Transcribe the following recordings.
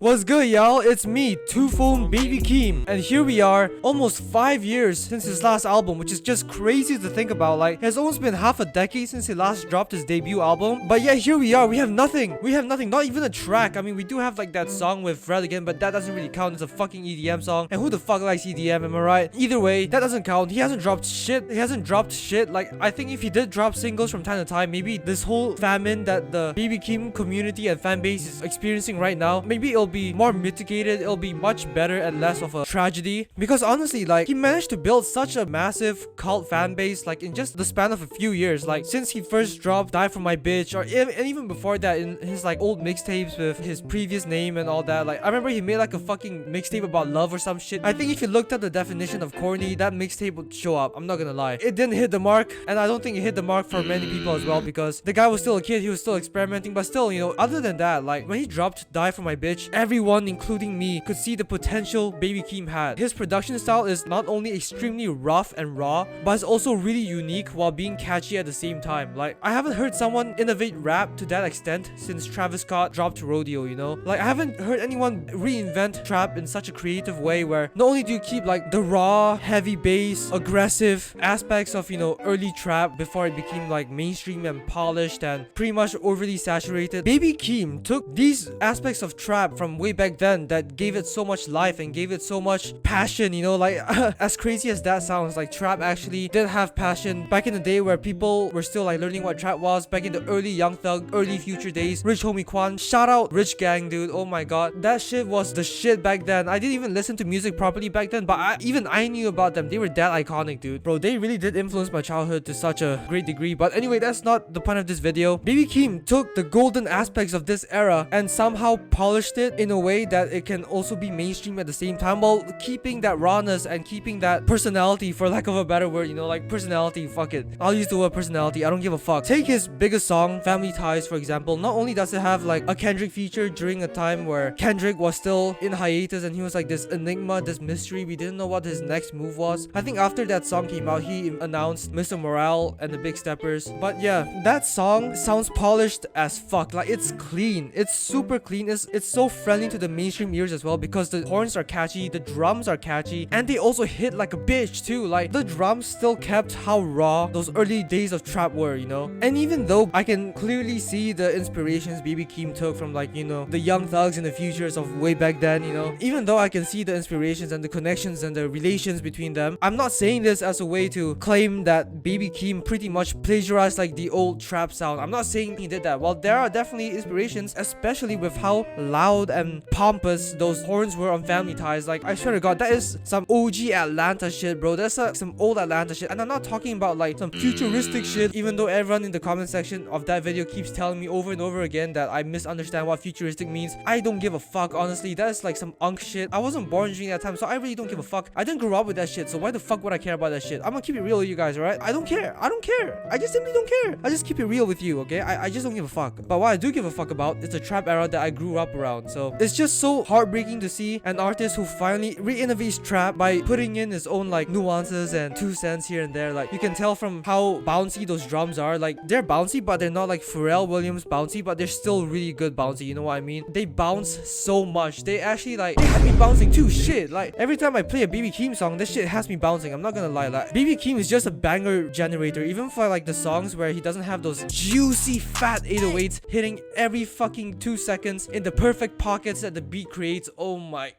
What's good, y'all? It's me, Two-Phone Baby Keem, and here we are, almost 5 years since his last album, which is just crazy to think about. Like, it's almost been half a decade since he last dropped his debut album, but yeah, here we are. We have nothing, not even a track. I mean, we do have like that song with Fred again, but that doesn't really count. It's a fucking EDM song, and who the fuck likes EDM, am I right? Either way, that doesn't count. He hasn't dropped shit. Like, I think if he did drop singles from time to time, maybe this whole famine that the Baby Keem community and fan base is experiencing right now, maybe it'll be more mitigated, it'll be much better and less of a tragedy. Because honestly, like, he managed to build such a massive cult fan base, like, in just the span of a few years. Like, since he first dropped Die For My Bitch, or and even before that, in his like old mixtapes with his previous name and all that. Like, I remember he made like a fucking mixtape about love or some shit. I think if you looked at the definition of corny, that mixtape would show up. I'm not gonna lie, it didn't hit the mark, and I don't think it hit the mark for many people as well, because the guy was still a kid, he was still experimenting. But still, you know, other than that, like, when he dropped Die For My Bitch, everyone, including me, could see the potential Baby Keem had. His production style is not only extremely rough and raw, but it's also really unique while being catchy at the same time. Like, I haven't heard someone innovate rap to that extent since Travis Scott dropped Rodeo, you know? Like, I haven't heard anyone reinvent trap in such a creative way where not only do you keep like the raw, heavy bass, aggressive aspects of, you know, early trap before it became like mainstream and polished and pretty much overly saturated. Baby Keem took these aspects of trap from way back then that gave it so much life and gave it so much passion, you know? Like, as crazy as that sounds, like, trap actually did have passion back in the day where people were still like learning what trap was, back in the early Young Thug, early Future days. Rich Homie Quan, shout out Rich Gang, dude. Oh my god, that shit was the shit back then. I didn't even listen to music properly back then, but I knew about them. They were that iconic, dude. Bro, they really did influence my childhood to such a great degree. But anyway, that's not the point of this video. Baby Keem took the golden aspects of this era and somehow polished it in a way that it can also be mainstream at the same time, while keeping that rawness and keeping that personality, for lack of a better word, you know? Like, personality, fuck it, I'll use the word personality, I don't give a fuck. Take his biggest song, Family Ties, for example. Not only does it have like a Kendrick feature during a time where Kendrick was still in hiatus and he was like this enigma, this mystery, we didn't know what his next move was. I think after that song came out, he announced Mr. Morale and the Big Steppers. But yeah, that song sounds polished as fuck. Like, it's clean, it's super clean, it's so friendly to the mainstream ears as well, because the horns are catchy, the drums are catchy, and they also hit like a bitch too. Like, the drums still kept how raw those early days of trap were, you know? And even though I can clearly see the inspirations Baby Keem took from, like, you know, the Young Thugs and the Futures of way back then, you know, even though I can see the inspirations and the connections and the relations between them, I'm not saying this as a way to claim that Baby Keem pretty much plagiarized like the old trap sound. I'm not saying he did that. Well, there are definitely inspirations, especially with how loud and pompous those horns were on Family Ties. Like, I swear to god, that is some OG Atlanta shit, bro. That's some old Atlanta shit. And I'm not talking about like some futuristic shit, even though everyone in the comment section of that video keeps telling me over and over again that I misunderstand what futuristic means. I don't give a fuck, honestly. That is like some unk shit. I wasn't born during that time, so I really don't give a fuck. I didn't grow up with that shit, so why the fuck would I care about that shit? I'm gonna keep it real with you guys, alright? I don't care. I just simply don't care. I just keep it real with you, okay? I just don't give a fuck. But what I do give a fuck about is the trap era that I grew up around. So it's just so heartbreaking to see an artist who finally re-innovates trap by putting in his own like nuances and 2 cents here and there. Like, you can tell from how bouncy those drums are. Like, they're bouncy, but they're not like Pharrell Williams bouncy, but they're still really good bouncy, you know what I mean? They bounce so much. They actually like, they have me bouncing too. Shit, like, every time I play a Baby Keem song, this shit has me bouncing. I'm not gonna lie. Like, Baby Keem is just a banger generator, even for like the songs where he doesn't have those juicy fat 808s hitting every fucking 2 seconds in the perfect pockets that the beat creates. Oh my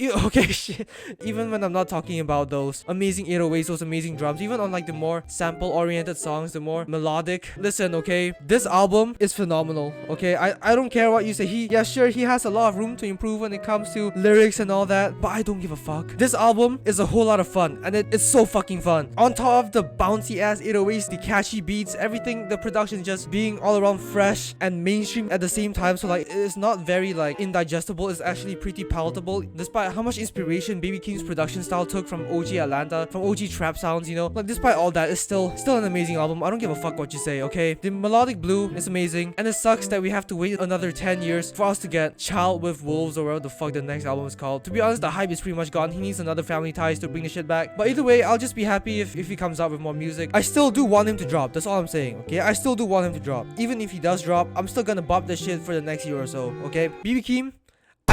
okay, shit. Even when I'm not talking about those amazing 808s, those amazing drums, even on like the more sample oriented songs, the more melodic, listen, okay, this album is phenomenal. Okay, I don't care what you say. Yeah, sure, he has a lot of room to improve when it comes to lyrics and all that, but I don't give a fuck. This album is a whole lot of fun, and it's so fucking fun. On top of the bouncy ass 808s, the catchy beats, everything, the production just being all around fresh and mainstream at the same time. So like, it's not very like indigestible. It's actually pretty palatable, despite how much inspiration Baby Keem's production style took from OG Atlanta, from OG trap sounds, you know? Like, despite all that, it's still an amazing album. I don't give a fuck what you say, okay? The melodic blue is amazing, and it sucks that we have to wait another 10 years for us to get Child with Wolves, or whatever the fuck the next album is called. To be honest, the hype is pretty much gone. He needs another Family Ties to bring the shit back. But either way, I'll just be happy if he comes out with more music. I still do want him to drop. That's all I'm saying, okay? I still do want him to drop. Even if he does drop, I'm still gonna bop this shit for the next year or so, okay? BB Keem,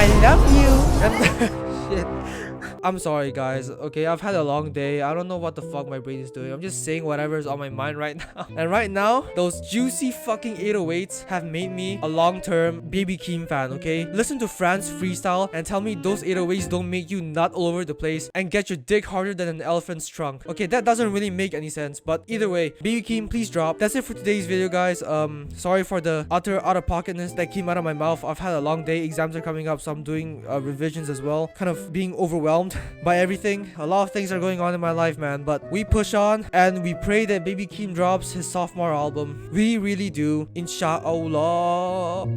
I love you. And shit. I'm sorry guys, okay, I've had a long day. I don't know what the fuck my brain is doing. I'm just saying whatever's on my mind right now. And right now, those juicy fucking 808s have made me a long-term Baby Keem fan, okay? Listen to Fran's freestyle and tell me those 808s don't make you nut all over the place and get your dick harder than an elephant's trunk. Okay, that doesn't really make any sense, but either way, Baby Keem, please drop. That's it for today's video, guys. Sorry for the utter out-of-pocketness that came out of my mouth. I've had a long day. Exams are coming up, so I'm doing revisions as well. Kind of being overwhelmed by everything. A lot of things are going on in my life, man, but we push on and we pray that Baby Keem drops his sophomore album. We really do, inshallah.